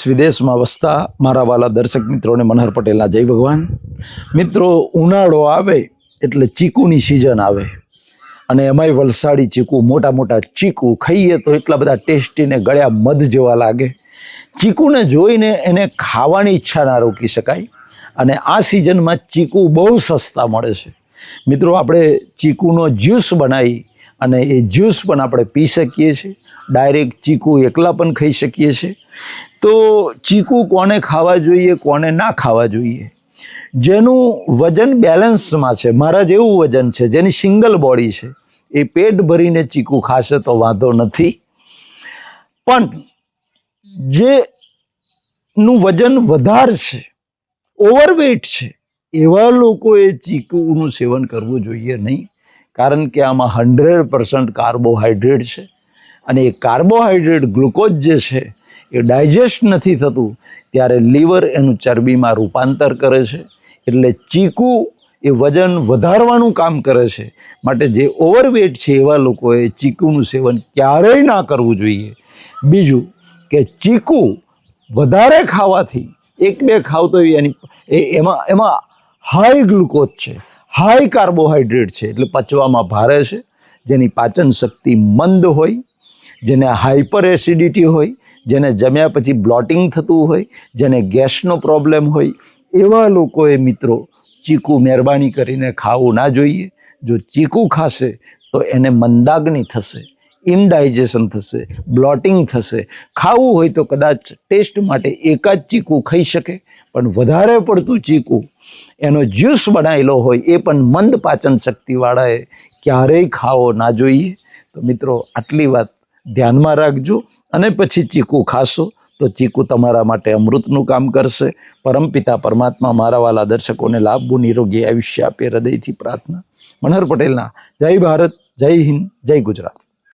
विदेश में वसता मारा वाला दर्शक मित्रों ने मनहर पटेल जय भगवान। मित्रों उनाळो आवे एटले चीकूनी सीजन आवे अने एमांय वलसाडी चीकू मोटा मोटा चीकू खाईए तो एटला बधा टेस्टी ने गळ्या मध जेवा लागे। चीकूने जोईने एने खावानी इच्छा ना रोकी शकाय अने आ सीजन में चीकू बहु सस्ता मळे छे। मित्रों आपणे चीकूनो ज्यूस बनावी अने ए ज्यूस पण आपणे पी शकीए छीए। डायरेक्ट चीकू एकला पण खाई शकीए छीए। तो चीकू कोने खावा जोईए कोने ना खावा जोईए? जेનું वजन બેલેન્સ માં છે, મારા જેવું વજન છે, જેની સિંગલ બોડી છે, એ પેટ ભરીને ચીકુ ખાશે તો વાંધો નથી, પણ જેનું વજન વધારે છે, ઓવરવેટ છે, એવા લોકોએ ચીકુનું સેવન કરવું જોઈએ નહીં, કારણ કે આમાં 100% કાર્બોહાઈડ્રેટ છે અને એ કાર્બોહાઈડ્રેટ ગ્લુકોઝ જે છે એ ડાયજેસ્ટ નથી થતું ત્યારે લીવર એનું ચરબીમાં રૂપાંતર કરે છે, એટલે ચીકુ એ વજન વધારવાનું કામ કરે છે। માટે જે ઓવરવેટ છે એવા લોકોએ ચીકુનું સેવન ક્યારેય ના કરવું જોઈએ। બીજું કે ચીકુ વધારે ખાવાથી એક બે ખાવ તો એમાં હાઈ ગ્લુકોઝ છે, હાઈ કાર્બોહાઈડ્રેટ છે, એટલે પચવામાં ભારે છે, જેની પાચન શક્તિ મંદ હોય, જેને હાઇપર એસિડિટી હોય, જેને જમ્યા પછી બ્લોટિંગ થતું હોય, જેને ગેસનો પ્રોબ્લેમ હોય, એવા લોકોએ મિત્રો ચીકુ મહેરબાની કરીને ખાવું ના જોઈએ। જો ચીકુ ખાશે તો એને મંદાગ્નિ થશે, ઇનડાઇજેશન થશે, બ્લોટિંગ થશે। ખાવું હોય તો કદાચ ટેસ્ટ માટે એકાદ ચીકુ ખાઈ શકે, પણ વધારે પડતું ચીકુ એનો જ્યુસ બનાવેલો હોય એ પણ મંદ પાચન શક્તિવાળાએ ક્યારેય ખાવો ના જોઈએ। તો મિત્રો આટલી વાત ધ્યાનમાં રાખજો અને પછી ચીકુ ખાશો તો ચીકુ તમારા માટે અમૃતનું કામ કરશે। પરમપિતા પરમાત્મા મારા વાલા દર્શકોને લાભવું, નિરોગી આયુષ્ય આપે, હૃદયથી પ્રાર્થના। मनहर पटेल जय भारत, जय हिंद, जय गुजरात।